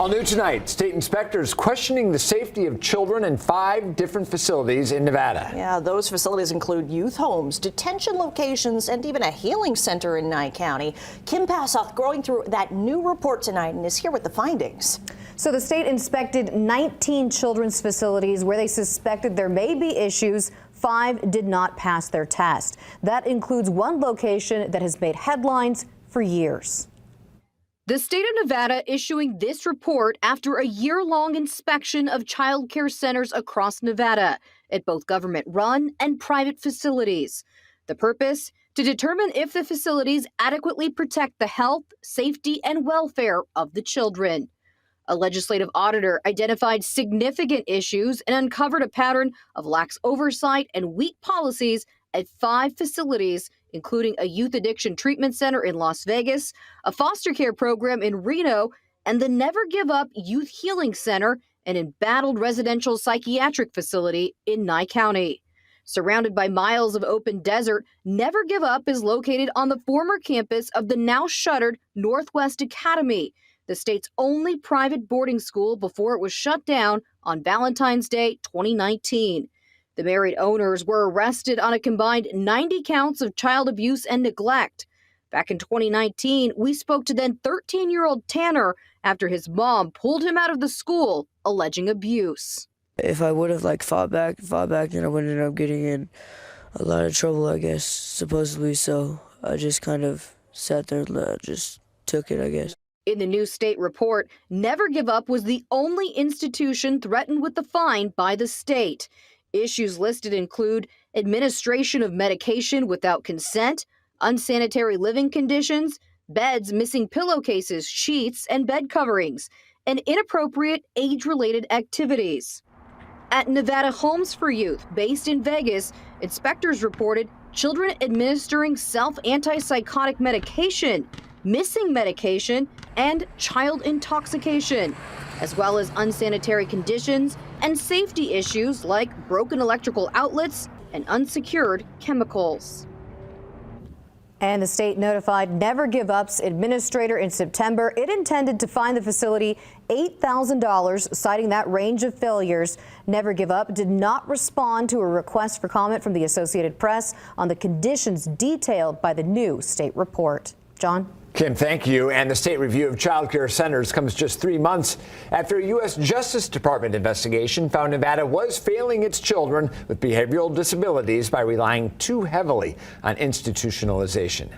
All new tonight, state inspectors questioning the safety of children in 5 different facilities in Nevada. Yeah, those facilities include youth homes, detention locations, and even a healing center in Nye County. Kim Passoff going through that new report tonight and is here with the findings. So the state inspected 19 children's facilities where they suspected there may be issues. 5 did not pass their test. That includes one location that has made headlines for years. The state of Nevada issuing this report after a year-long inspection of child care centers across Nevada at both government-run and private facilities. The purpose? To determine if the facilities adequately protect the health, safety, and welfare of the children. A legislative auditor identified significant issues and uncovered a pattern of lax oversight and weak policies at 5 facilities, including a youth addiction treatment center in Las Vegas, a foster care program in Reno, and the Never Give Up Youth Healing Center, an embattled residential psychiatric facility in Nye County. Surrounded by miles of open desert, Never Give Up is located on the former campus of the now shuttered Northwest Academy, the state's only private boarding school before it was shut down on Valentine's Day 2019. The married owners were arrested on a combined 90 counts of child abuse and neglect. Back in 2019, we spoke to then 13-year-old Tanner after his mom pulled him out of the school, alleging abuse. If I would have fought back, then I would end up getting in a lot of trouble, I guess, supposedly. So I just kind of sat there and just took it, I guess. In the new state report, Never Give Up was the only institution threatened with the fine by the state. Issues listed include administration of medication without consent, unsanitary living conditions, beds missing pillowcases, sheets, and bed coverings, and inappropriate age-related activities. At Nevada Homes for Youth, based in Vegas, inspectors reported children administering self-antipsychotic medication, missing medication, and child intoxication, as well as unsanitary conditions and safety issues like broken electrical outlets and unsecured chemicals. And the state notified Never Give Up's administrator in September. It intended to fine the facility $8,000, citing that range of failures. Never Give Up did not respond to a request for comment from the Associated Press on the conditions detailed by the new state report. John? Kim, thank you. And the state review of child care centers comes just 3 months after a U.S. Justice Department investigation found Nevada was failing its children with behavioral disabilities by relying too heavily on institutionalization.